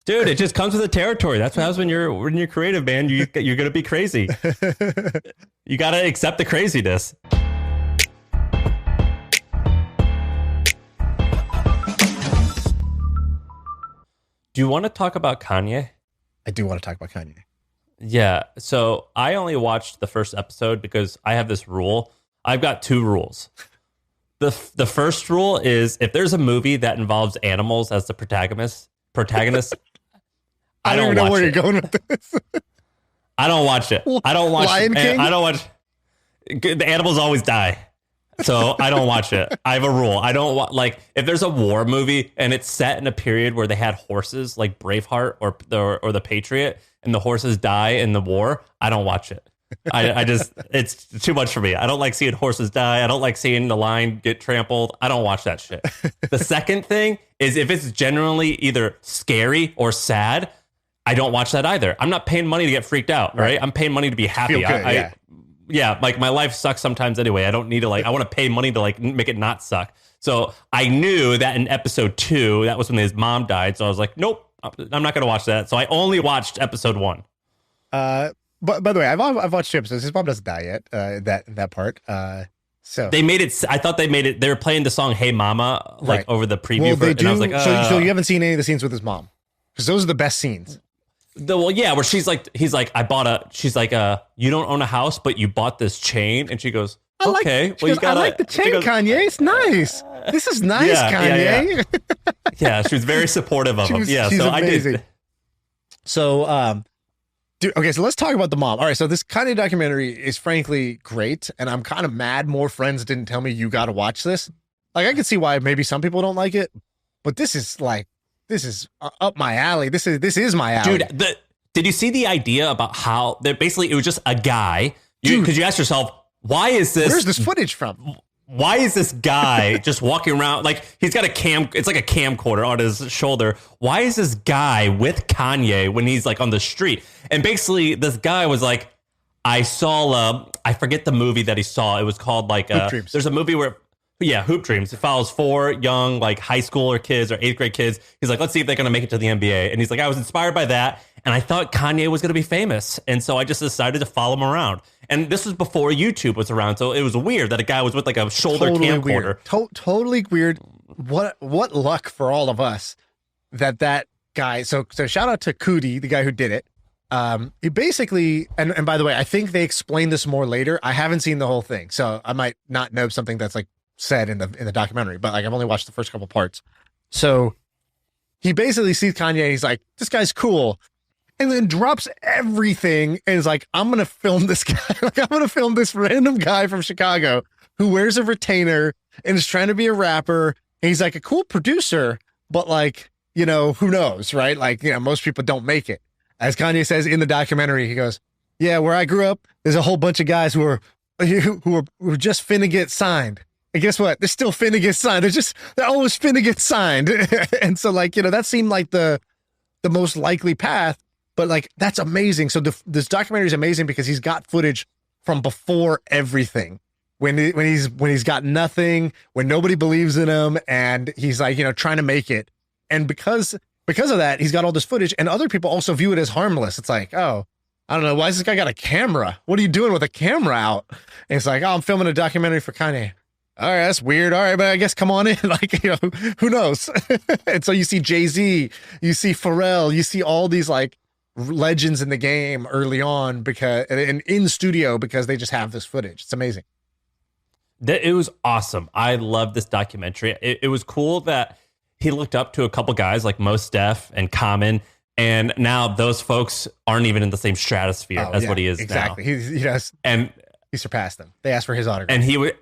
Dude, it just comes with the territory. That's what happens when you're creative, man. You're gonna be crazy. You gotta accept the craziness. Do you want to talk about Kanye? I do want to talk about Kanye. Yeah. So I only watched the first episode because I have this rule. I've got two rules. The first rule is if there's a movie that involves animals as the protagonist, I don't even know where you're going with this. I don't watch it. I don't watch Lion King? I don't watch. The animals always die. So I don't watch it. I have a rule. I don't want, like, if there's a war movie and it's set in a period where they had horses like Braveheart or the Patriot and the horses die in the war, I don't watch it. I just, it's too much for me. I don't like seeing horses die. I don't like seeing the lion get trampled. I don't watch that shit. The second thing is if it's generally either scary or sad, I don't watch that either. I'm not paying money to get freaked out, right? I'm paying money to be happy. Feel good, yeah, like my life sucks sometimes anyway. I don't need to, like, I want to pay money to like make it not suck. So I knew that in episode 2, that was when his mom died. So I was like, nope, I'm not going to watch that. So I only watched episode 1. But by the way, I've watched 2 episodes. His mom doesn't die yet. That part. So they made it. I thought they made it. They were playing the song "Hey Mama" like over the preview. Well, they and I was like, so you haven't seen any of the scenes with his mom because those are the best scenes. Where she's like, he's like, she's like, you don't own a house, but you bought this chain, and she goes, okay, I like the chain, Kanye. It's nice. This is nice, Kanye. Yeah, she was very supportive of him. Yeah, she's so amazing. I did. So, dude, okay, so let's talk about the mom. All right, so this Kanye documentary is frankly great, and I'm kind of mad more friends didn't tell me you got to watch this. Like, I can see why maybe some people don't like it, but this is up my alley. This is my alley. Dude, did you see the idea about how basically it was just a guy? Because you ask yourself, why is this? Where's this footage from? Why is this guy just walking around like he's got it's like a camcorder on his shoulder? Why is this guy with Kanye when he's like on the street? And basically this guy was like, I saw, I forget the movie that he saw. It was called like, Hoop Dreams. There's a movie where, Hoop Dreams. It follows 4 young, like high schooler kids or 8th grade kids. He's like, let's see if they're going to make it to the NBA. And he's like, I was inspired by that. And I thought Kanye was going to be famous. And so I just decided to follow him around. And this was before YouTube was around. So it was weird that a guy was with like a shoulder camcorder. Totally weird. What luck for all of us that guy. So shout out to Codie, the guy who did it. He basically, and by the way, I think they explain this more later. I haven't seen the whole thing, so I might not know something that's like said in the documentary, but like I've only watched the first couple parts. So he basically sees Kanye and he's like, this guy's cool, and then drops everything and is like, I'm gonna film this guy. Like, I'm gonna film this random guy from Chicago who wears a retainer and is trying to be a rapper, and he's like a cool producer, but like, who knows, right? Like, most people don't make it. As Kanye says in the documentary, he goes, yeah, where I grew up, there's a whole bunch of guys who are just finna get signed. And guess what? They're still finna get signed. They're always finna get signed. And so like, that seemed like the most likely path, but like, that's amazing. So this documentary is amazing because he's got footage from before everything. When he's got nothing, when nobody believes in him, and he's like, trying to make it. And because of that, he's got all this footage, and other people also view it as harmless. It's like, oh, I don't know, why has this guy got a camera? What are you doing with a camera out? And it's like, oh, I'm filming a documentary for Kanye. All right, that's weird. All right, but I guess come on in. Like, who knows? And so you see Jay-Z, you see Pharrell, you see all these like legends in the game early on and in studio because they just have this footage. It's amazing. It was awesome. I love this documentary. It was cool that he looked up to a couple guys like Mos Def and Common, and now those folks aren't even in the same stratosphere as what he is exactly. now. And he surpassed them. They asked for his autograph, and he would,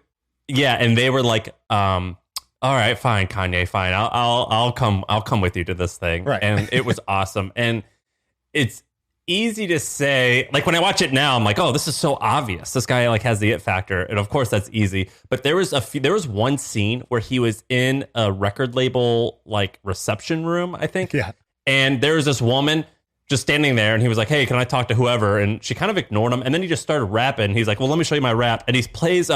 and they were like, all right, fine, Kanye, fine, I'll come with you to this thing, right? And it was awesome, and it's easy to say, like when I watch it now, I'm like, oh, this is so obvious. This guy like has the it factor, and of course that's easy. But there was one scene where he was in a record label like reception room, I think. Yeah. And there was this woman just standing there, and he was like, hey, can I talk to whoever? And she kind of ignored him, and then he just started rapping. He's like, well, let me show you my rap. And he plays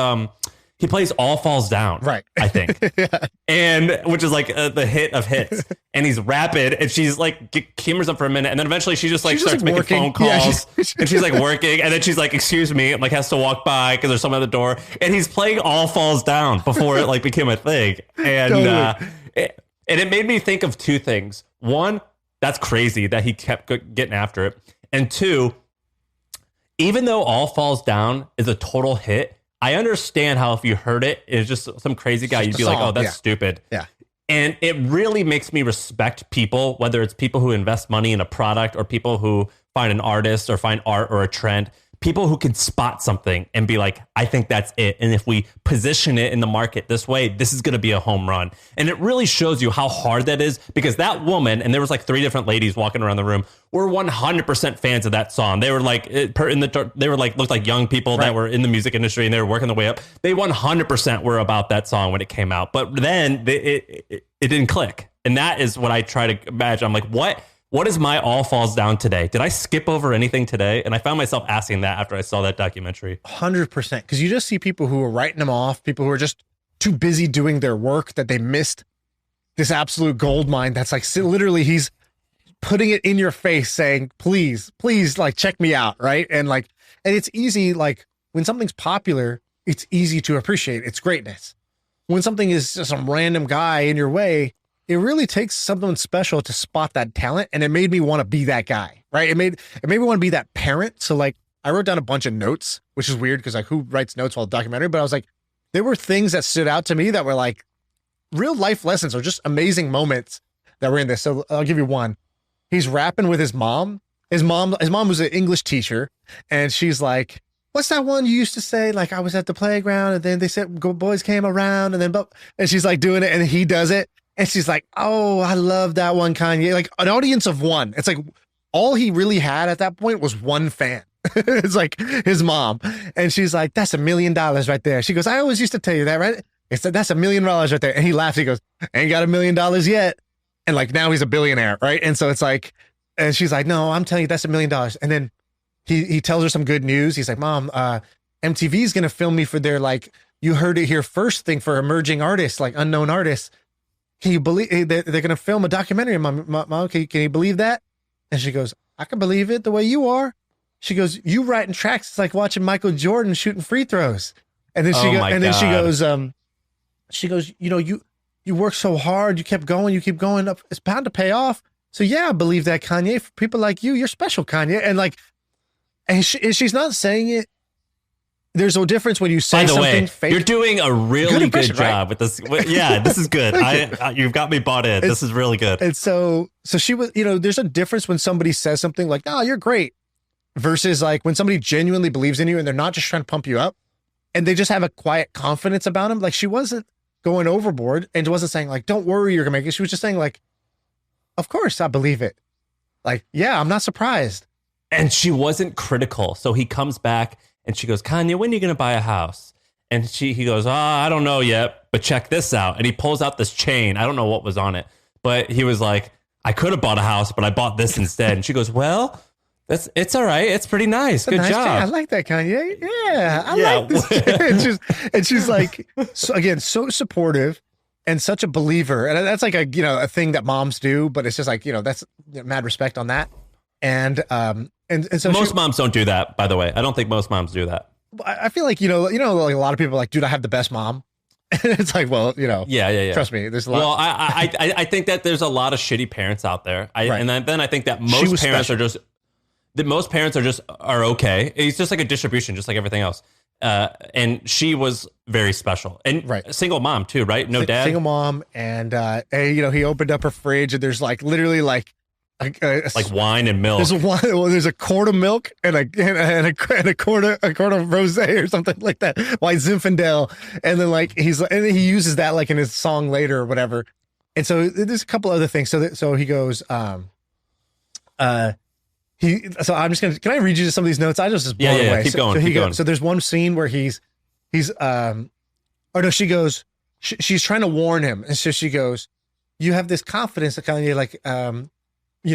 He plays All Falls Down, Right. I think. Yeah. And which is like the hit of hits. And he's rapping, and she's like humors him for a minute, and then eventually she just like starts making phone calls, and she's like working, and then she's like, excuse me, and like has to walk by because there's someone at the door, and he's playing All Falls Down before it like became a thing. And Totally. it made me think of two things. One, that's crazy that he kept getting after it. And two, even though All Falls Down is a total hit, I understand how if you heard it, it's just some crazy guy, you'd be like, oh, that's stupid. Yeah. And it really makes me respect people, whether it's people who invest money in a product or people who find an artist or find art or a trend, people who can spot something and be like, I think that's it. And if we position it in the market this way, this is going to be a home run. And it really shows you how hard that is, because that woman, and there was like 3 different ladies walking around the room, were 100% fans of that song. They were like, they were like, looked like young people that were in the music industry and they were working their way up. They 100% were about that song when it came out. But then it didn't click. And that is what I try to imagine. I'm like, what is my All Falls Down today? Did I skip over anything today? And I found myself asking that after I saw that documentary. 100%. Because you just see people who are writing them off, people who are just too busy doing their work that they missed this absolute gold mine. That's like literally he's putting it in your face saying, please, like check me out. Right. And it's easy. Like when something's popular, it's easy to appreciate its greatness. When something is just some random guy in your way, it really takes something special to spot that talent. And it made me want to be that guy, right? It made me want to be that parent. So like I wrote down a bunch of notes, which is weird because like who writes notes while documentary? But I was like, there were things that stood out to me that were like real life lessons or just amazing moments that were in this. So I'll give you one. He's rapping with his mom. His mom was an English teacher. And she's like, what's that one you used to say? Like I was at the playground and then they said boys came around and she's like doing it and he does it. And she's like, oh, I love that one, Kanye. Like an audience of one. It's like all he really had at that point was one fan. It's like his mom. And she's like, that's $1 million right there. She goes, I always used to tell you that, right? It's that's $1 million right there. And he laughs. He goes, ain't got $1 million yet. And like now he's a billionaire, right? And so it's like, and she's like, no, I'm telling you, that's $1 million. And then he tells her some good news. He's like, Mom, MTV's going to film me for their like, you heard it here first thing for emerging artists, like unknown artists. Can you believe they're going to film a documentary? Mom, can you believe that? And she goes, I can believe it the way you are. She goes, you writing tracks, it's like watching Michael Jordan shooting free throws. And then she goes, you know, you work so hard, you kept going, you keep going up. It's bound to pay off. So yeah, I believe that, Kanye. For people like you, you're special, Kanye. And like, and she's not saying it. There's no difference when you say something fake. You're doing a really good job with this. Yeah, this is good. You've got me bought in. This is really good. And so she was, you know, there's a difference when somebody says something like, oh, you're great, versus like when somebody genuinely believes in you and they're not just trying to pump you up and they just have a quiet confidence about them. Like she wasn't going overboard and wasn't saying like, don't worry, you're gonna make it. She was just saying like, of course I believe it. Like, yeah, I'm not surprised. And she wasn't critical. So he comes back and she goes, Kanye, when are you going to buy a house? And he goes, I don't know yet, but check this out. And he pulls out this chain. I don't know what was on it, but he was like, I could have bought a house, but I bought this instead. And she goes, well, it's all right. It's pretty nice. Good job. Chain. I like that, Kanye. Yeah, I like this. and she's like, so supportive and such a believer. And that's like a thing that moms do, but it's just like, that's mad respect on that. And so most moms don't do that, by the way. I don't think most moms do that. I feel like, like a lot of people are like, dude, I have the best mom. It's like, well, yeah. Trust me, there's a lot. Well, I think that there's a lot of shitty parents out there. And then I think that most parents are okay. It's just like a distribution, just like everything else. And she was very special and a single mom too, right? No dad. Single mom. And, he opened up her fridge and there's like literally like wine and milk. There's a quart of milk and a quart of rosé or something like that. White Zinfandel, and then like he uses that like in his song later or whatever. And so there's a couple other things. So he goes, so I'm just gonna. Can I read you some of these notes? I just blown away. Keep going. So there's one scene where she goes, she's trying to warn him, and so she goes, you have this confidence that kind of like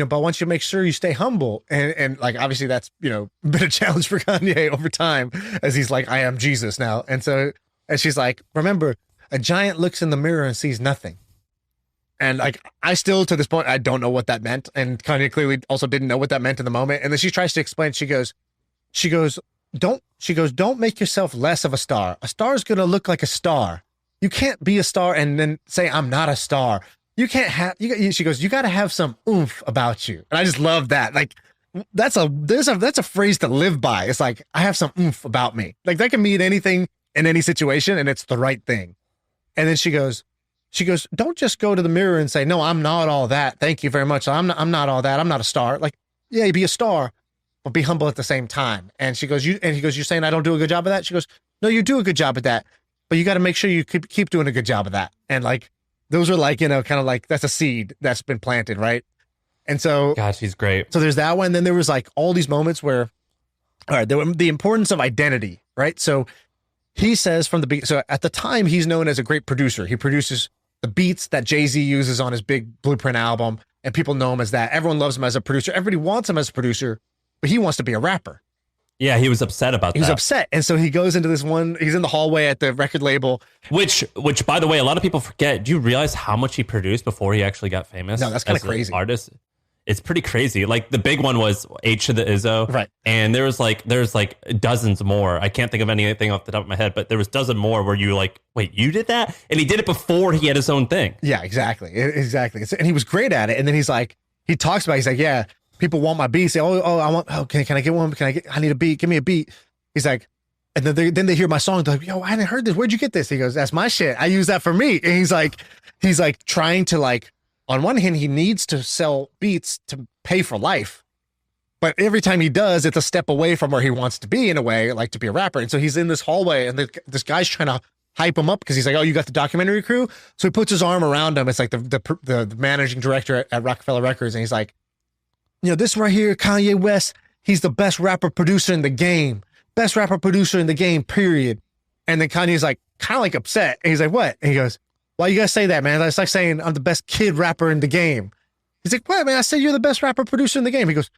but once you make sure you stay humble, and like obviously that's been a challenge for Kanye over time as he's like, I am Jesus now. And so And she's like, remember, a giant looks in the mirror and sees nothing. And like, I still, to this point, I don't know what that meant. And Kanye clearly also didn't know what that meant in the moment. And then she tries to explain. She goes, don't make yourself less of a star. A star is going to look like a star. You can't be a star and then say, I'm not a star. You can't have, she goes, you got to have some oomph about you. And I just love that. Like, that's a phrase to live by. It's like, I have some oomph about me. Like, that can mean anything in any situation, and it's the right thing. And then she goes, don't just go to the mirror and say, no, I'm not all that. Thank you very much. I'm not all that. I'm not a star. Like, yeah, be a star, but be humble at the same time. And he goes, you're saying I don't do a good job of that? She goes, no, you do a good job at that, but you got to make sure you keep doing a good job of that. And like, those are like, kind of like, that's a seed that's been planted, right? And so, God, she's great. So there's that one. Then there was like all these moments where, all right, the importance of identity, right? So he says from the beginning, so at the time he's known as a great producer. He produces the beats that Jay-Z uses on his big Blueprint album, and people know him as that. Everyone loves him as a producer. Everybody wants him as a producer, but he wants to be a rapper. Yeah, he was upset about that. He was upset. And so he goes into this one, he's in the hallway at the record label. Which, by the way, a lot of people forget. Do you realize how much he produced before he actually got famous? No, that's kind of crazy. Artist. It's pretty crazy. Like, the big one was H to the Izzo. Right. And there's like dozens more. I can't think of anything off the top of my head, but there was dozen more where you like, wait, you did that? And he did it before he had his own thing. Yeah, exactly. And he was great at it. And then he's like, he's like, yeah, people want my beat. Say, can I get one? I need a beat. Give me a beat. He's like, and then they hear my song. They're like, yo, I hadn't heard this. Where'd you get this? He goes, that's my shit. I use that for me. And he's like trying to like, on one hand, he needs to sell beats to pay for life. But every time he does, it's a step away from where he wants to be in a way, like to be a rapper. And so he's in this hallway and this guy's trying to hype him up because he's like, oh, you got the documentary crew? So he puts his arm around him. It's like the managing director at Rockefeller Records. And he's like, this right here, Kanye West, he's the best rapper producer in the game. Best rapper producer in the game, period. And then Kanye's like, kind of like upset. And he's like, what? And he goes, why you guys say that, man? It's like saying I'm the best kid rapper in the game. He's like, what, man? I said you're the best rapper producer in the game. He goes,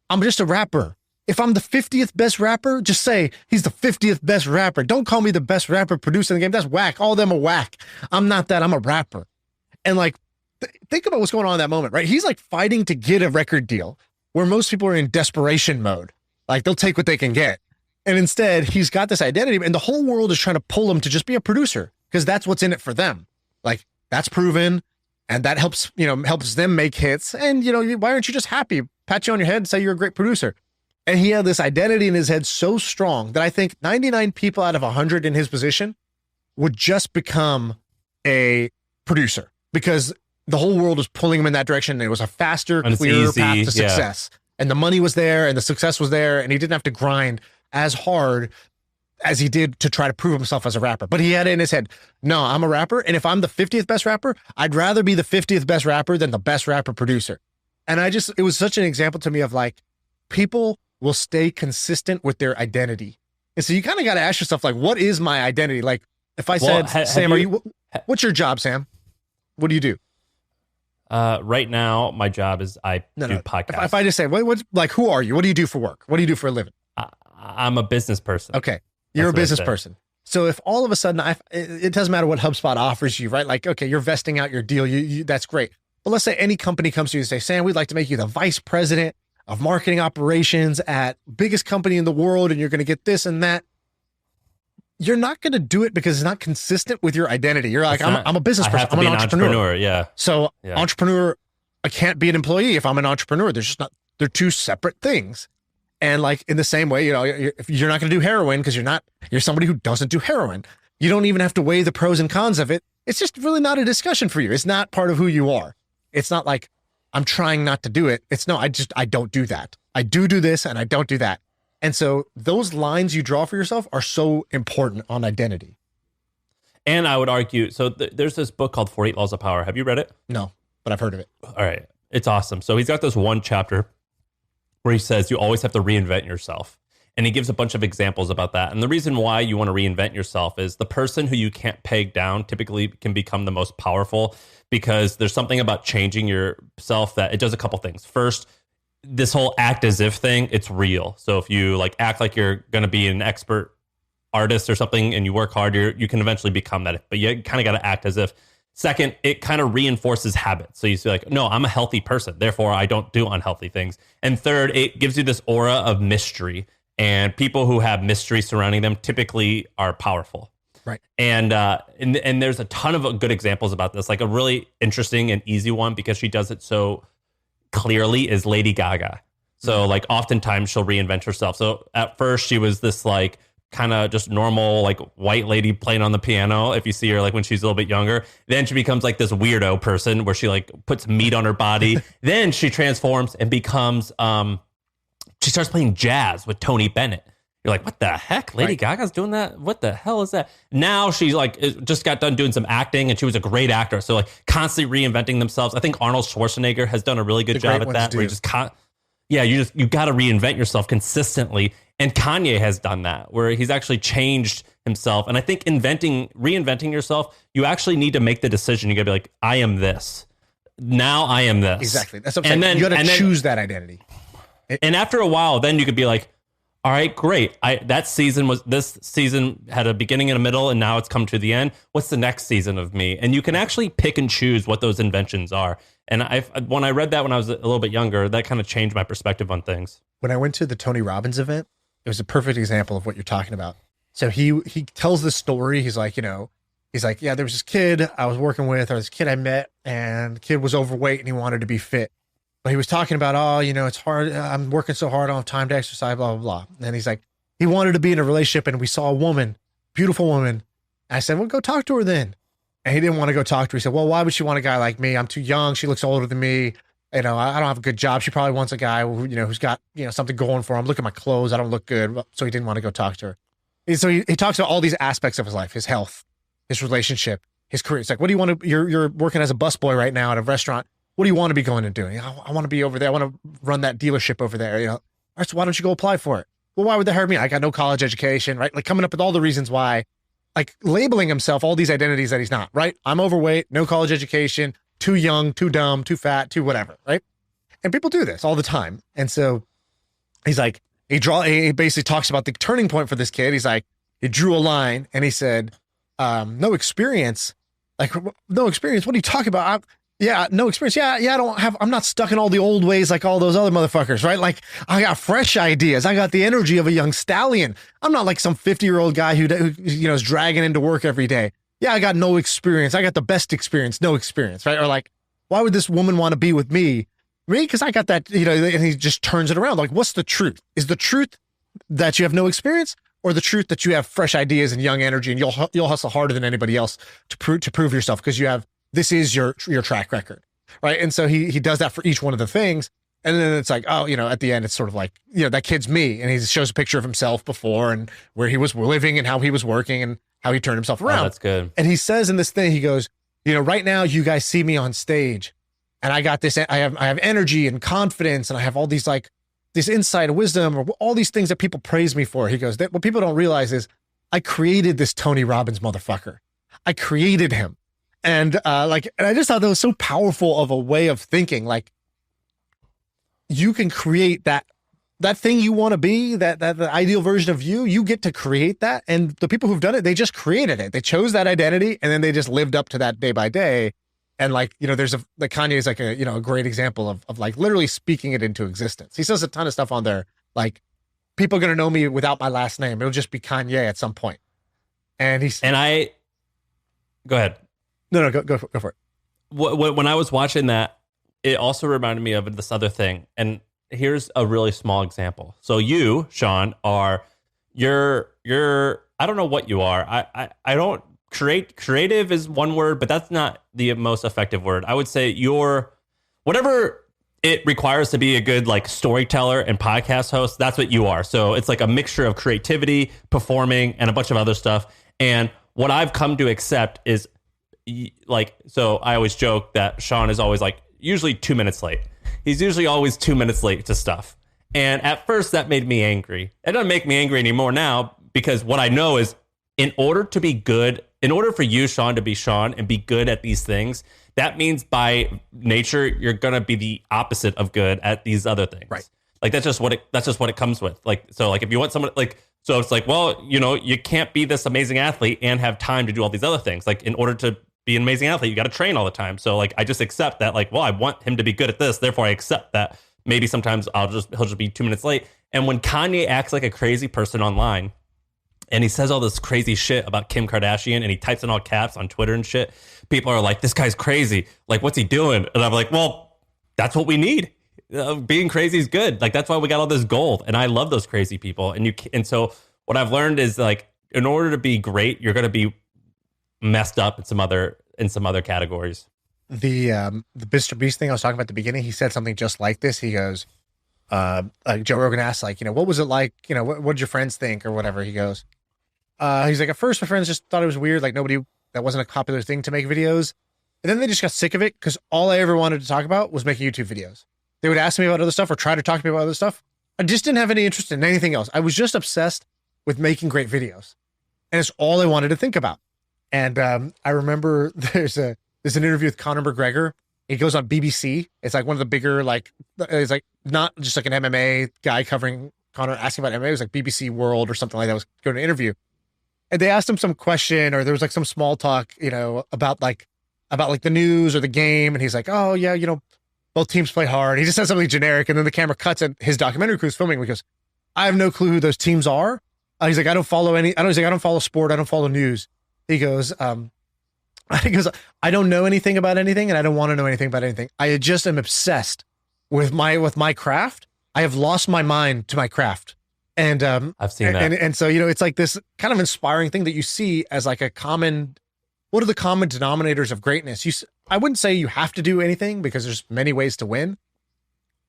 I'm just a rapper. If I'm the 50th best rapper, just say he's the 50th best rapper. Don't call me the best rapper producer in the game. That's whack. All of them are whack. I'm not that. I'm a rapper. And like, think about what's going on in that moment, right? He's like fighting to get a record deal where most people are in desperation mode. Like, they'll take what they can get. And instead, he's got this identity, and the whole world is trying to pull him to just be a producer because that's what's in it for them. Like, that's proven, and that helps them make hits. And, why aren't you just happy? Pat you on your head and say you're a great producer. And he had this identity in his head so strong that I think 99 people out of 100 in his position would just become a producer because the whole world was pulling him in that direction. And it was a faster, clearer path to success. Yeah. And the money was there and the success was there, and he didn't have to grind as hard as he did to try to prove himself as a rapper. But he had it in his head, no, I'm a rapper, and if I'm the 50th best rapper, I'd rather be the 50th best rapper than the best rapper producer. And it was such an example to me of like, people will stay consistent with their identity. And so you kind of got to ask yourself, like, what is my identity? Like, if I said, Sam, what's your job, Sam? What do you do? Right now, my job is I do podcasts. If I just say, what's like, who are you? What do you do for work? What do you do for a living? I'm a business person. Okay. You're a business person. So if all of a sudden, it doesn't matter what HubSpot offers you, right? Like, okay, you're vesting out your deal. That's great. But let's say any company comes to you and say, Sam, we'd like to make you the vice president of marketing operations at biggest company in the world, and you're going to get this and that. You're not going to do it because it's not consistent with your identity. You're like, I'm a business person. I'm an entrepreneur. Yeah. So entrepreneur, I can't be an employee if I'm an entrepreneur. They're two separate things. And like, in the same way, if you're not going to do heroin because you're somebody who doesn't do heroin. You don't even have to weigh the pros and cons of it. It's just really not a discussion for you. It's not part of who you are. It's not like I'm trying not to do it. It's no, I don't do that. I do this and I don't do that. And so those lines you draw for yourself are so important on identity. And I would argue, so there's this book called 48 Laws of Power. Have you read it? No, but I've heard of it. All right. It's awesome. So he's got this one chapter where he says you always have to reinvent yourself. And he gives a bunch of examples about that. And the reason why you want to reinvent yourself is the person who you can't peg down typically can become the most powerful, because there's something about changing yourself that it does a couple things. First, this whole act as if thing, it's real. So if you like act like you're going to be an expert artist or something and you work hard, you can eventually become that. But you kind of got to act as if. Second, it kind of reinforces habits. So you say like, no, I'm a healthy person. Therefore, I don't do unhealthy things. And third, it gives you this aura of mystery. And people who have mystery surrounding them typically are powerful. Right. And there's a ton of good examples about this. Like a really interesting and easy one because she does it so clearly is Lady Gaga. So like oftentimes she'll reinvent herself. So at first she was this like kind of just normal like white lady playing on the piano if you see her like when she's a little bit younger. Then she becomes like this weirdo person where she like puts meat on her body. Then she transforms and becomes she starts playing jazz with Tony Bennett. You're like, what the heck? Lady Gaga's doing that? What the hell is that? Now she's like just got done doing some acting and she was a great actor. So like constantly reinventing themselves. I think Arnold Schwarzenegger has done a really good job at that. Where you just you got to reinvent yourself consistently. And Kanye has done that, where he's actually changed himself. And I think reinventing yourself, you actually need to make the decision. You got to be like, I am this. Now I am this. Exactly. That's what I'm saying. Then you got to choose that identity. And after a while, then you could be like, all right, great. This season had a beginning and a middle, and now it's come to the end. What's the next season of me? And you can actually pick and choose what those inventions are. And when I read that when I was a little bit younger, that kind of changed my perspective on things. When I went to the Tony Robbins event, it was a perfect example of what you're talking about. So he tells this story. He's like, yeah, there was this kid I was working with, or this kid I met, and the kid was overweight and he wanted to be fit. But he was talking about, it's hard. I'm working so hard. I don't have time to exercise, blah, blah, blah. And he's like, he wanted to be in a relationship and we saw a woman, beautiful woman. And I said, well, go talk to her then. And he didn't want to go talk to her. He said, well, why would she want a guy like me? I'm too young. She looks older than me. I don't have a good job. She probably wants a guy who's got, something going for him. Look at my clothes. I don't look good. So he didn't want to go talk to her. And so he talks about all these aspects of his life, his health, his relationship, his career. It's like, what do you want to, you're working as a busboy right now at a restaurant. What do you want to be going and doing? I want to be over there. I want to run that dealership over there. All right, so why don't you go apply for it? Well, why would that hurt me? I got no college education, right? Like coming up with all the reasons why, like labeling himself all these identities that he's not, right? I'm overweight, no college education, too young, too dumb, too fat, too whatever, right? And people do this all the time. And so he's like, he basically talks about the turning point for this kid. He's like, he drew a line and he said, no experience. Like, no experience. What are you talking about? No experience. I'm not stuck in all the old ways like all those other motherfuckers, right? Like I got fresh ideas. I got the energy of a young stallion. I'm not like some 50-year-old guy who is dragging into work every day. Yeah, I got no experience. I got the best experience, no experience, right? Or like, why would this woman want to be with me? Because I got that, and he just turns it around. Like, what's the truth? Is the truth that you have no experience, or the truth that you have fresh ideas and young energy and you'll hustle harder than anybody else to prove yourself because this is your track record, right? And so he does that for each one of the things. And then it's like, at the end, it's sort of like, that kid's me. And he shows a picture of himself before and where he was living and how he was working and how he turned himself around. Oh, that's good. And he says in this thing, he goes, right now you guys see me on stage and I got this, I have energy and confidence and I have all these like this insight and wisdom or all these things that people praise me for. He goes, what people don't realize is I created this Tony Robbins motherfucker. I created him. And and I just thought that was so powerful of a way of thinking. Like you can create that thing you want to be, that the ideal version of you get to create that. And the people who've done it, they just created it. They chose that identity and then they just lived up to that day by day. And there's Kanye is like a great example of like literally speaking it into existence. He says a ton of stuff on there. Like people are going to know me without my last name. It'll just be Kanye at some point. And go ahead. No, go for it. When I was watching that, it also reminded me of this other thing. And here's a really small example. So you, Shaan, you're I don't know what you are. I don't creative is one word, but that's not the most effective word. I would say you're whatever it requires to be a good like storyteller and podcast host. That's what you are. So it's like a mixture of creativity, performing, and a bunch of other stuff. And what I've come to accept is so I always joke that Shaan is always like usually 2 minutes late. He's usually always 2 minutes late to stuff. And at first that made me angry. It doesn't make me angry anymore now because what I know is in order for you, Shaan, to be Shaan and be good at these things, that means by nature, you're going to be the opposite of good at these other things. Right. Like that's just what it comes with. Like, so like if you want someone So it's like, well, you can't be this amazing athlete and have time to do all these other things. Like, in order to be an amazing athlete, you got to train all the time. So like, I just accept that, like, well, I want him to be good at this. Therefore I accept that maybe sometimes he'll just be 2 minutes late. And when Kanye acts like a crazy person online and he says all this crazy shit about Kim Kardashian and he types in all caps on Twitter and shit, people are like, this guy's crazy. Like, what's he doing? And I'm like, well, that's what we need. Being crazy is good. Like, that's why we got all this gold. And I love those crazy people. And so what I've learned is, like, in order to be great, you're going to be messed up in some other categories. The Mr. Beast thing I was talking about at the beginning, he said something just like this. He goes, like Joe Rogan asked, like, what was it like? What did your friends think or whatever? He goes, he's like, at first my friends just thought it was weird. Like, that wasn't a popular thing to make videos. And then they just got sick of it because all I ever wanted to talk about was making YouTube videos. They would ask me about other stuff or try to talk to me about other stuff. I just didn't have any interest in anything else. I was just obsessed with making great videos. And it's all I wanted to think about. And I remember there's an interview with Conor McGregor. He goes on BBC. It's like one of the bigger, like, it's like not just like an MMA guy covering Conor asking about MMA. It was like BBC World or something like that was going to interview. And they asked him some question, or there was like some small talk, about the news or the game. And he's like, oh yeah, both teams play hard. He just says something generic. And then the camera cuts at his documentary crew's filming because I have no clue who those teams are. He's like, I don't follow sport. I don't follow news. He goes, I don't know anything about anything, and I don't want to know anything about anything. I just am obsessed with my craft. I have lost my mind to my craft. And I've seen that. And so, it's like this kind of inspiring thing that you see as like what are the common denominators of greatness? I wouldn't say you have to do anything because there's many ways to win,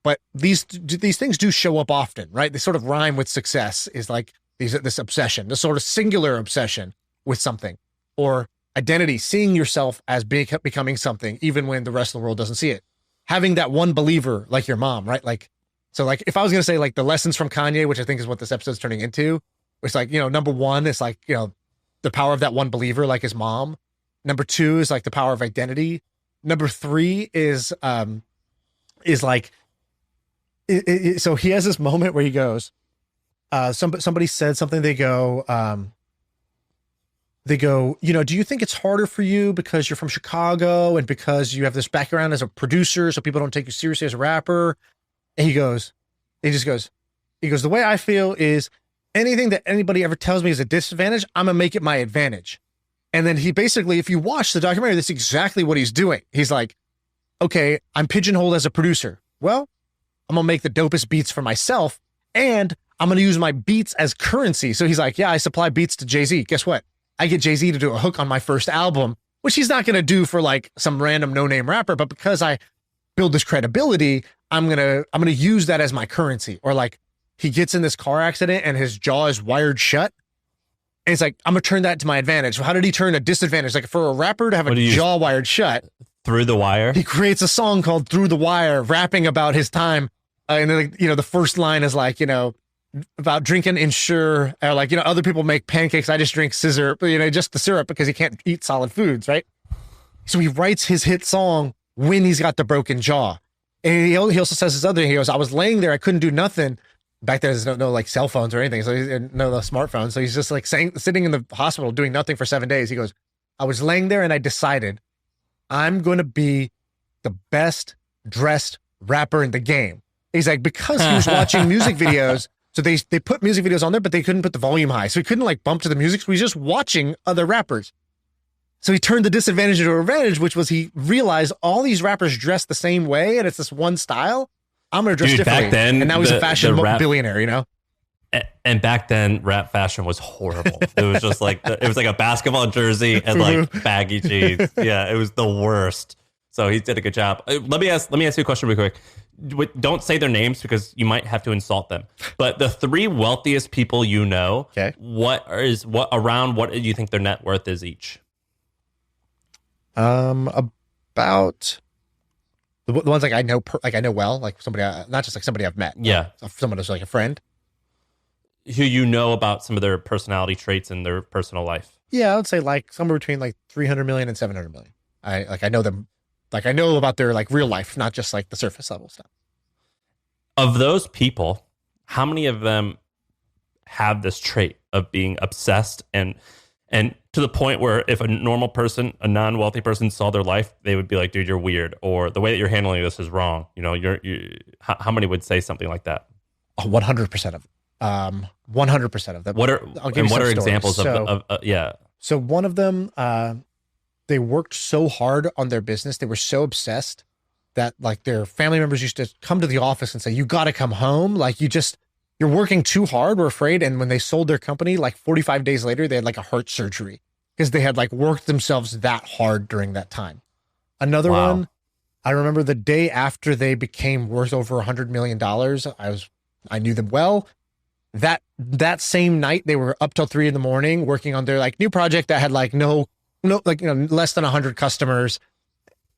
but these things do show up often, right? They sort of rhyme with success, is like this obsession, this sort of singular obsession with something, or identity, seeing yourself as becoming something, even when the rest of the world doesn't see it. Having that one believer, like your mom, right? Like, so like, if I was going to say like the lessons from Kanye, which I think is what this episode's turning into, it's like, number one is like, the power of that one believer, like his mom. Number two is like the power of identity. Number three is like, so he has this moment where he goes, somebody said something, they go, do you think it's harder for you because you're from Chicago and because you have this background as a producer, so people don't take you seriously as a rapper? And he just goes, the way I feel is anything that anybody ever tells me is a disadvantage, I'm gonna make it my advantage. And then he basically, if you watch the documentary, that's exactly what he's doing. He's like, okay, I'm pigeonholed as a producer. Well, I'm gonna make the dopest beats for myself, and I'm gonna use my beats as currency. So he's like, yeah, I supply beats to Jay-Z. Guess what? I get Jay-Z to do a hook on my first album, which he's not gonna do for like some random no-name rapper, but because I build this credibility, I'm gonna use that as my currency. Or like, he gets in this car accident and his jaw is wired shut. And it's like, I'm gonna turn that to my advantage. So how did he turn a disadvantage? Like, for a rapper to have a jaw wired shut, Through the Wire, he creates a song called Through the Wire, rapping about his time. And then, the first line is like, about drinking Ensure, or like, other people make pancakes, I just drink scissor, just the syrup, because he can't eat solid foods, right? So he writes his hit song when he's got the broken jaw. And he also says this other thing. He goes, I was laying there, I couldn't do nothing. Back then, there's no like cell phones or anything, so no smartphones. So he's just like sitting in the hospital doing nothing for 7 days. He goes, I was laying there and I decided I'm going to be the best dressed rapper in the game. He's like, because he was watching music videos. So they put music videos on there, but they couldn't put the volume high. So he couldn't like bump to the music. So he's just watching other rappers. So he turned the disadvantage into an advantage, which was he realized all these rappers dress the same way and it's this one style. I'm going to dress differently. Back then, and now he's a fashion billionaire, And back then, rap fashion was horrible. It was just like, it was like a basketball jersey and like baggy jeans. Yeah, it was the worst. So he did a good job. Let me ask you a question real quick. Don't say their names because you might have to insult them. But the three wealthiest people you know, okay, what do you think their net worth is each? About the ones like I know, I know well, like somebody, not just like somebody I've met. Yeah, someone who's like a friend. Who you know about some of their personality traits in their personal life. Yeah, I would say like somewhere between like 300 million and 700 million. I know them. Like, I know about their like real life, not just like the surface level stuff. Of those people, how many of them have this trait of being obsessed and to the point where if a normal person, a non-wealthy person saw their life, they would be like, dude, you're weird, or the way that you're handling this is wrong. You know, how many would say something like that? 100% of them. 100% of them. What are examples of yeah. So one of them, they worked so hard on their business. They were so obsessed that like their family members used to come to the office and say, you got to come home. Like you're working too hard. We're afraid. And when they sold their company, like 45 days later, they had like a heart surgery because they had like worked themselves that hard during that time. Another one, I remember the day after they became worth over $100 million. I knew them well. That same night, they were up till 3 a.m. working on their like new project that had like no, like, you know, less than 100 customers.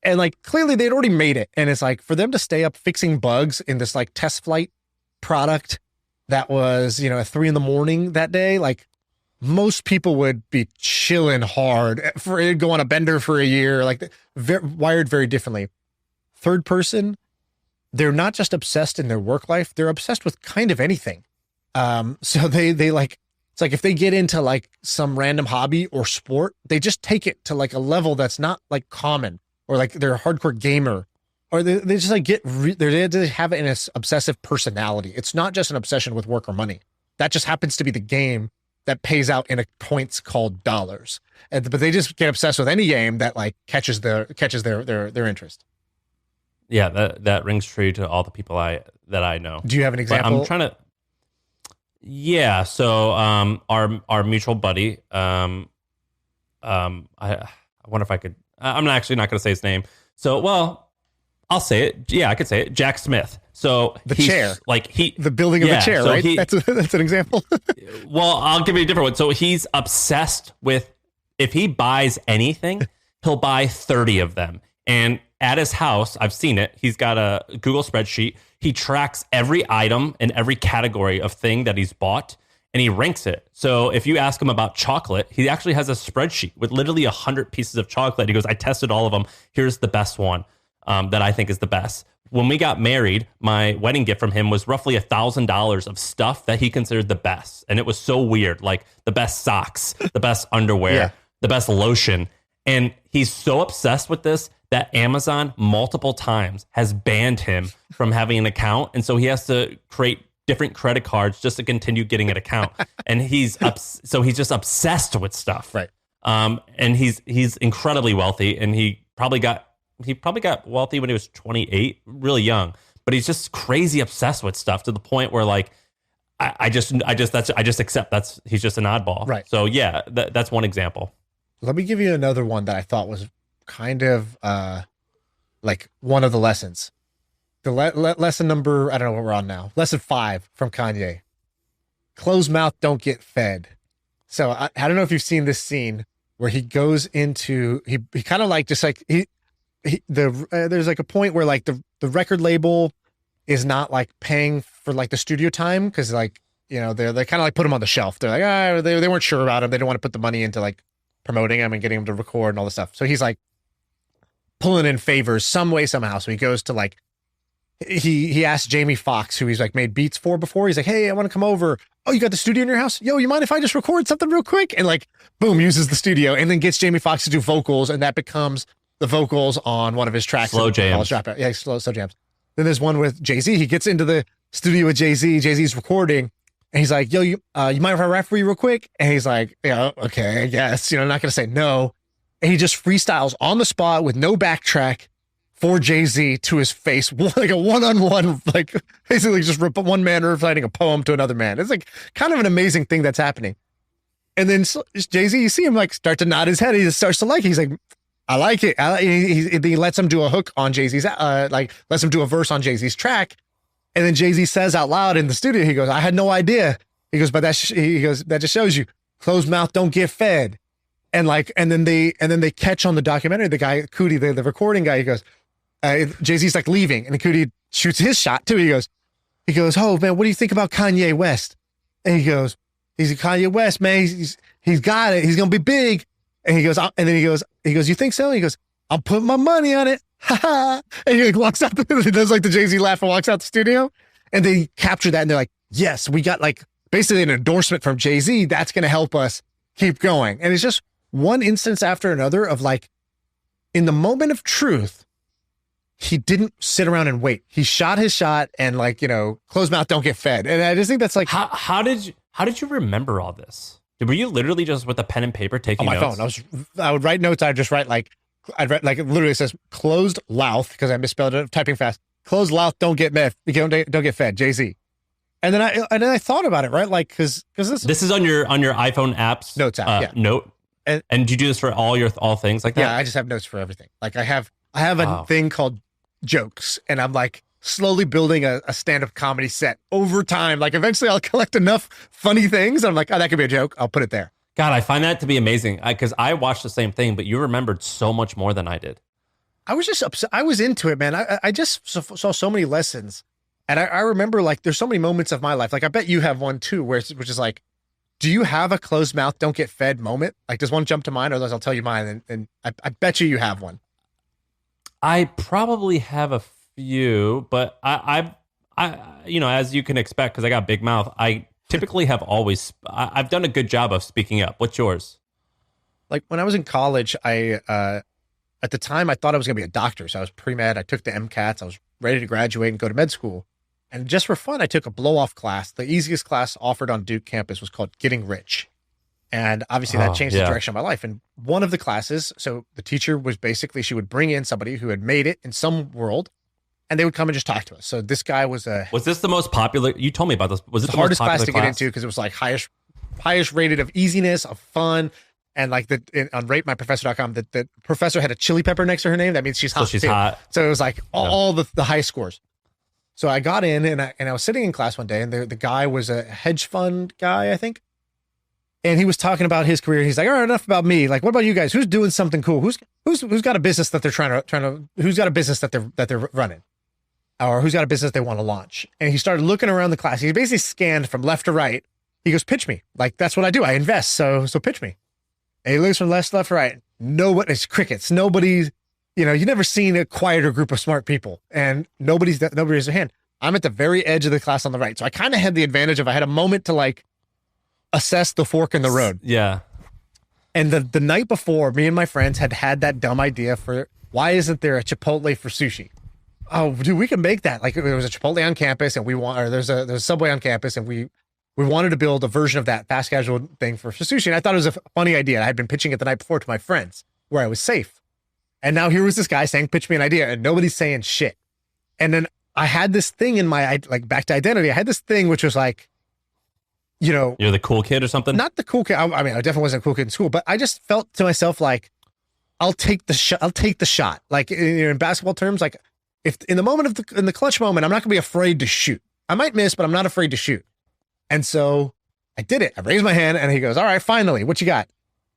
And like, clearly they'd already made it. And it's like for them to stay up fixing bugs in this like test flight product that was, you know, at 3 a.m. that day, like most people would be chilling hard for it, go on a bender for a year, like wired very differently. Third person, they're not just obsessed in their work life, they're obsessed with kind of anything. So they like, it's like if they get into like some random hobby or sport, they just take it to like a level that's not like common, or like they're a hardcore gamer, or they just like they have an obsessive personality. It's not just an obsession with work or money. That just happens to be the game that pays out in points called dollars. But they just get obsessed with any game that like catches their interest. Yeah, that rings true to all the people that I know. Do you have an example? But I'm trying to. Yeah, so our mutual buddy, I wonder if I could. I'm actually not going to say his name. So, well, I'll say it. Yeah, I could say it. Jack Smith. So the chair, like the building of the chair, so right? That's an example. Well, I'll give you a different one. So he's obsessed with, if he buys anything, he'll buy 30 of them. And at his house, I've seen it. He's got a Google spreadsheet. He tracks every item and every category of thing that he's bought, and he ranks it. So if you ask him about chocolate, he actually has a spreadsheet with literally 100 pieces of chocolate. He goes, I tested all of them. Here's the best one that I think is the best. When we got married, my wedding gift from him was roughly $1,000 of stuff that he considered the best. And it was so weird, like the best socks, the best underwear, the best lotion. And he's so obsessed with this that Amazon multiple times has banned him from having an account. And so he has to create different credit cards just to continue getting an account. And so he's just obsessed with stuff. Right. And he's incredibly wealthy, and he probably got wealthy when he was 28, really young, but he's just crazy obsessed with stuff to the point where like, I just accept he's just an oddball. Right. So yeah, that's one example. Let me give you another one that I thought was kind of like one of the lessons. The lesson number, I don't know what we're on now. Lesson 5 from Kanye. Closed mouth don't get fed. So I don't know if you've seen this scene where he goes into, he kind of like, just like there's like a point where like the record label is not like paying for like the studio time. Cause like, you know, they kind of like put him on the shelf. They're like, they weren't sure about him. They don't want to put the money into like promoting him and getting him to record and all this stuff. So he's like pulling in favors some way, somehow. So he goes to like, he asked Jamie Foxx, who he's like made beats for before. He's like, hey, I want to come over. Oh, you got the studio in your house? Yo, you mind if I just record something real quick? And like, boom, uses the studio and then gets Jamie Foxx to do vocals. And that becomes the vocals on one of his tracks. Slow jams. Yeah, slow jams. Then there's one with Jay-Z. He gets into the studio with Jay-Z. Jay-Z's recording. And he's like, yo, you mind if I rap for you real quick? And he's like, yeah, okay, I guess. You know, I'm not going to say no. And he just freestyles on the spot with no backtrack for Jay-Z to his face, like a one-on-one, like basically just one man reciting a poem to another man. It's like kind of an amazing thing that's happening. And then Jay-Z, you see him like start to nod his head. He just starts to like it. He's like, I like it. He lets him do a hook on Jay-Z's, like lets him do a verse on Jay-Z's track. And then Jay-Z says out loud in the studio, he goes, I had no idea. He goes, but that just shows you closed mouth don't get fed. And like, and then they catch on the documentary, the guy, Codie, the recording guy, he goes, Jay-Z's like leaving, and Codie shoots his shot too. He goes, oh man, what do you think about Kanye West? And he goes, he's Kanye West, man. He's got it. He's gonna be big. And he goes, and then he goes, you think so? He goes, I'm putting my money on it. Ha ha. And he like walks out. He does like the Jay-Z laugh and walks out the studio. And they capture that, and they're like, yes, we got like basically an endorsement from Jay-Z that's going to help us keep going. And it's just one instance after another of like, in the moment of truth, he didn't sit around and wait. He shot his shot and like, closed mouth, don't get fed. And I just think that's like, how did you remember all this? Were you literally just with a pen and paper taking on my notes? phone? I would write notes. I'd just write I'd write it literally says closed mouth because I misspelled it, typing fast. Closed mouth, don't get fed. Jay-Z. And then I thought about it, right? Like, cause this is on your iPhone apps notes app, yeah. Note. And do you do this for all things like that? Yeah, I just have notes for everything. Like I have a thing called jokes, and I'm like slowly building a stand-up comedy set over time. Like eventually I'll collect enough funny things. And I'm like, oh, that could be a joke. I'll put it there. God, I find that to be amazing because I watched the same thing, but you remembered so much more than I did. I was just upset. I was into it, man. I just saw so many lessons. And I remember like there's so many moments of my life. Like I bet you have one too, which is like, do you have a closed mouth, don't get fed moment? Like does one jump to mind? Otherwise I'll tell you mine. And I bet you have one. I probably have a few, but I as you can expect, because I got a big mouth, I typically have always, I've done a good job of speaking up. What's yours? Like when I was in college, at the time I thought I was going to be a doctor. So I was pre-med. I took the MCATs. I was ready to graduate and go to med school. And just for fun, I took a blow-off class. The easiest class offered on Duke campus was called Getting Rich. And obviously that changed the direction of my life. And one of the classes, so the teacher was basically, she would bring in somebody who had made it in some world, and they would come and just talk to us. So this guy was this the most popular? You told me about this. Was it the hardest class to get into because it was like highest rated of easiness, of fun. And like on ratemyprofessor.com, the professor had a chili pepper next to her name. That means she's hot. So she's hot. So it was like all the high scores. So I got in and I was sitting in class one day, and the guy was a hedge fund guy, I think. And he was talking about his career. He's like, all right, enough about me. Like, what about you guys? Who's doing something cool? Who's got a business that they're trying to who's got a business that they're running? Or who's got a business they want to launch? And he started looking around the class. He basically scanned from left to right. He goes, pitch me. Like, that's what I do. I invest. So pitch me. And he looks from left to right. It's crickets. Nobody's, you've never seen a quieter group of smart people, and nobody raised their hand. I'm at the very edge of the class on the right. So I kind of had the advantage of I had a moment to like assess the fork in the road. Yeah. And the night before, me and my friends had that dumb idea for why isn't there a Chipotle for sushi? Oh, dude, we can make that. Like there was a Chipotle on campus, and there's a Subway on campus, and we wanted to build a version of that fast casual thing for sushi. And I thought it was a funny idea. I had been pitching it the night before to my friends where I was safe. And now here was this guy saying, pitch me an idea, and nobody's saying shit. And then I had this thing in my, like back to identity. I had this thing, which was like, you're the cool kid or something. Not the cool kid. I mean, I definitely wasn't a cool kid in school, but I just felt to myself like, I'll take the shot. Like in basketball terms, like if in the moment in the clutch moment, I'm not gonna be afraid to shoot. I might miss, but I'm not afraid to shoot. And so I did it. I raised my hand, and he goes, all right, finally, what you got?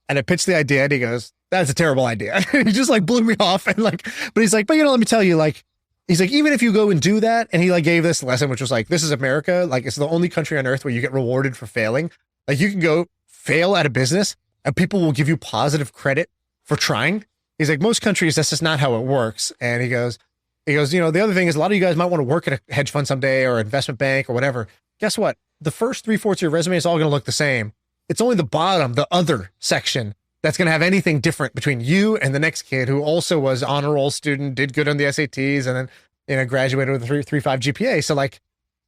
And I pitched the idea, and he goes, that's a terrible idea. He just like blew me off, and like, but he's like, but let me tell you, like, he's like, even if you go and do that, and he like gave this lesson, which was like, this is America. Like, it's the only country on earth where you get rewarded for failing. Like, you can go fail at a business, and people will give you positive credit for trying. He's like, most countries, that's just not how it works. And he goes, the other thing is a lot of you guys might want to work at a hedge fund someday or investment bank or whatever. Guess what? The first 3/4 of your resume is all going to look the same. It's only the bottom, the other section, that's going to have anything different between you and the next kid who also was honor roll student, did good on the SATs, and then graduated with a 3.5 GPA. So like,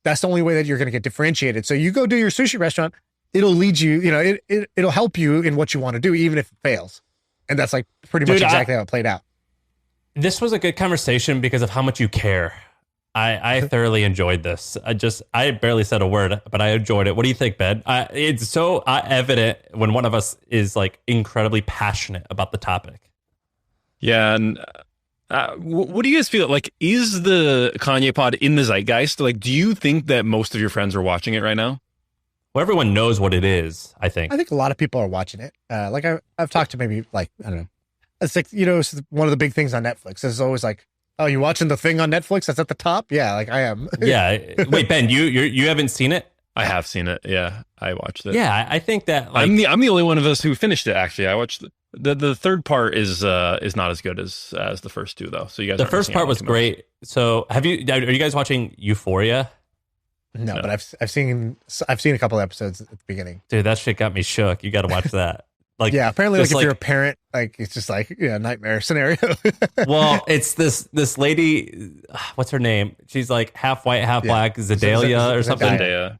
that's the only way that you're going to get differentiated. So you go do your sushi restaurant, it'll lead you, it'll help you in what you want to do, even if it fails. And that's like pretty much exactly how it played out. This was a good conversation because of how much you care. I thoroughly enjoyed this. I barely said a word, but I enjoyed it. What do you think, Ben? It's so evident when one of us is like incredibly passionate about the topic. Yeah. And what do you guys feel like? Is the Kanye pod in the zeitgeist? Like, do you think that most of your friends are watching it right now? Well, everyone knows what it is, I think. I think a lot of people are watching it. Like I've talked to maybe like, I don't know. It's like, it's one of the big things on Netflix. It's always like, oh, you watching the thing on Netflix that's at the top? Yeah, like I am. Yeah. Wait, Ben, you haven't seen it? I have seen it. Yeah, I watched it. Yeah, I think that like, I'm the only one of us who finished it. Actually, I watched the third part is not as good as the first two though. So you guys, the first part was great. So are you guys watching Euphoria? No, but I've seen a couple episodes at the beginning. Dude, that shit got me shook. You got to watch that. Like, yeah, apparently, like if like, you're a parent, like it's just like nightmare scenario. Well, it's this lady. What's her name? She's like half white, half black. Zedalia or something.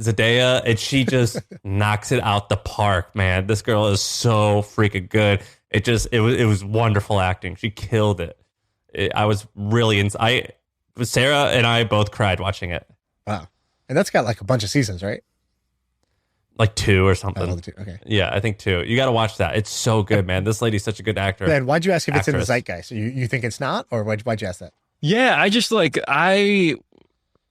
Zendaya, and she just knocks it out the park, man. This girl is so freaking good. It was wonderful acting. She killed it. I was really Sarah and I both cried watching it. Wow, and that's got like a bunch of seasons, right? Like 2 or something. Oh, 2. Okay. Yeah, I think 2. You got to watch that. It's so good, man. This lady's such a good actor. Then why'd you ask if it's in the zeitgeist? You think it's not, or why'd you ask that? Yeah, I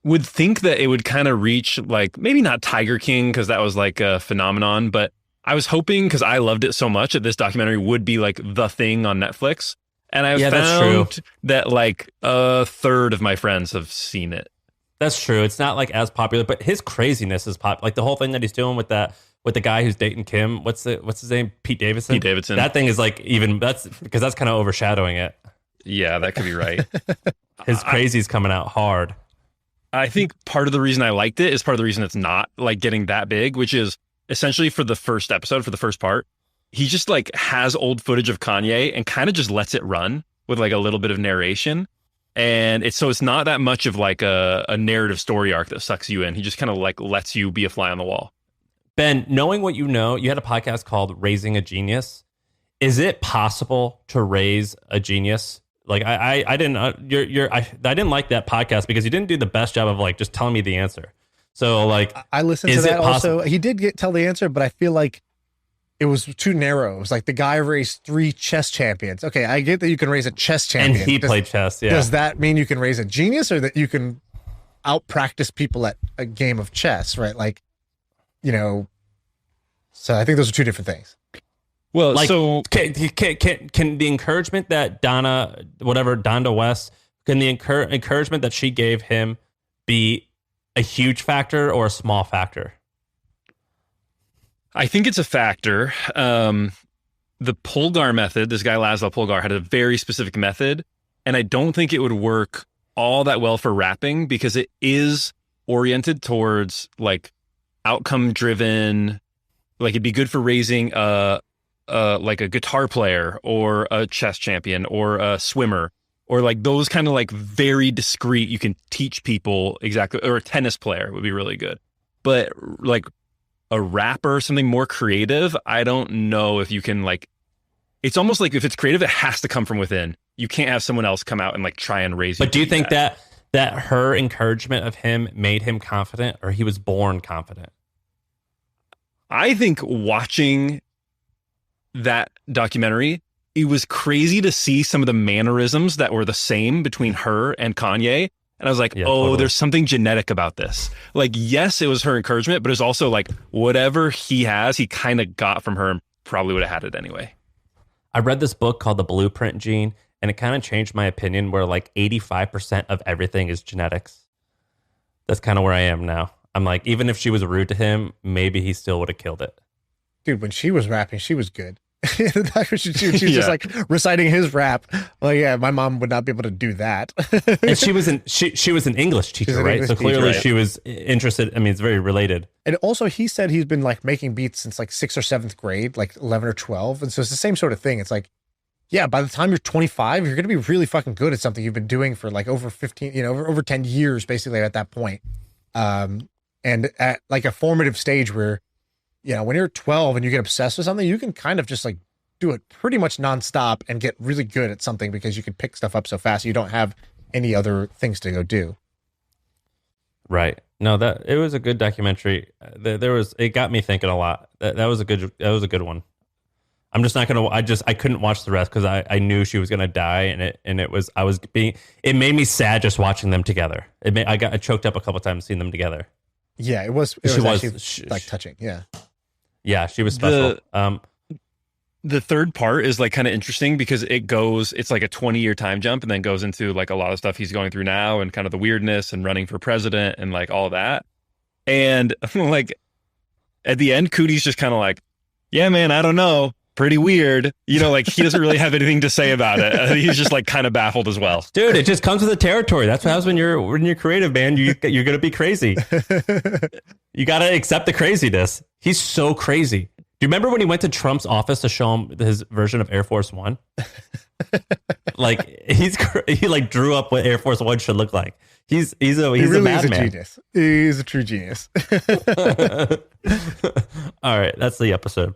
would think that it would kind of reach like maybe not Tiger King because that was like a phenomenon, but I was hoping because I loved it so much that this documentary would be like the thing on Netflix, and I found that like a third of my friends have seen it. That's true. It's not like as popular, but his craziness is pop. Like the whole thing that he's doing with the guy who's dating Kim. What's his name? Pete Davidson. Pete Davidson. That thing is like that's kind of overshadowing it. Yeah, that could be right. His crazy's coming out hard. I think part of the reason I liked it is part of the reason it's not like getting that big, which is essentially for the first episode, for the first part, he just like has old footage of Kanye and kind of just lets it run with like a little bit of narration. And it's not that much of like a narrative story arc that sucks you in. He just kind of like lets you be a fly on the wall. Ben, knowing what you know, you had a podcast called Raising a Genius. Is it possible to raise a genius? Like I didn't I didn't like that podcast because you didn't do the best job of like just telling me the answer. So like I listened to that also. He did tell the answer, but I feel like it was too narrow. It was like the guy raised 3 chess champions. Okay, I get that you can raise a chess champion. And he played chess, yeah. Does that mean you can raise a genius or that you can out-practice people at a game of chess, right? Like, so I think those are 2 different things. Well, like, so... Can the encouragement that Donda West, can the encouragement that she gave him be a huge factor or a small factor? I think it's a factor. The Polgar method, this guy Laszlo Polgar had a very specific method, and I don't think it would work all that well for rapping because it is oriented towards like outcome driven. Like it'd be good for raising like a guitar player or a chess champion or a swimmer or like those kind of like very discrete. You can teach people exactly, or a tennis player would be really good, but like a rapper, something more creative, I don't know if you can like, it's almost like if it's creative, it has to come from within. You can't have someone else come out and like try and raise you. But do you think that her encouragement of him made him confident or he was born confident? I think watching that documentary, it was crazy to see some of the mannerisms that were the same between her and Kanye. And I was like, totally. There's something genetic about this. Like, yes, it was her encouragement, but it's also like whatever he has, he kind of got from her and probably would have had it anyway. I read this book called The Blueprint Gene, and it kind of changed my opinion where like 85% of everything is genetics. That's kind of where I am now. I'm like, even if she was rude to him, maybe he still would have killed it. Dude, when she was rapping, she was good. she was just like reciting his rap. Well, yeah, my mom would not be able to do that. And she was an English teacher, right? So clearly she was interested. I mean, it's very related. And also he said he's been like making beats since like 6th or 7th grade, like 11 or 12. And so it's the same sort of thing. It's like, yeah, by the time you're 25, you're going to be really fucking good at something you've been doing for like over 15, over 10 years, basically at that point. And at like a formative stage where, when you're 12 and you get obsessed with something, you can kind of just like do it pretty much nonstop and get really good at something because you can pick stuff up so fast. You don't have any other things to go do. Right. No, it was a good documentary. It got me thinking a lot. That was a good one. I'm just not going to, I couldn't watch the rest because I knew she was going to die it made me sad just watching them together. I got choked up a couple times seeing them together. Yeah, it was like touching. Yeah. Yeah, she was special. The third part is like kind of interesting because it's like a 20-year time jump and then goes into like a lot of stuff he's going through now and kind of the weirdness and running for president and like all that. And like at the end, Codie's just kind of like, yeah, man, I don't know. pretty weird. You know, like he doesn't really have anything to say about it. He's just like kind of baffled as well. Dude, it just comes with the territory. That's what happens when you're creative, man. You're going to be crazy. You got to accept the craziness. He's so crazy. Do you remember when he went to Trump's office to show him his version of Air Force One? Like he like drew up what Air Force One should look like. He's really a madman. Genius. He's a true genius. All right, that's the episode.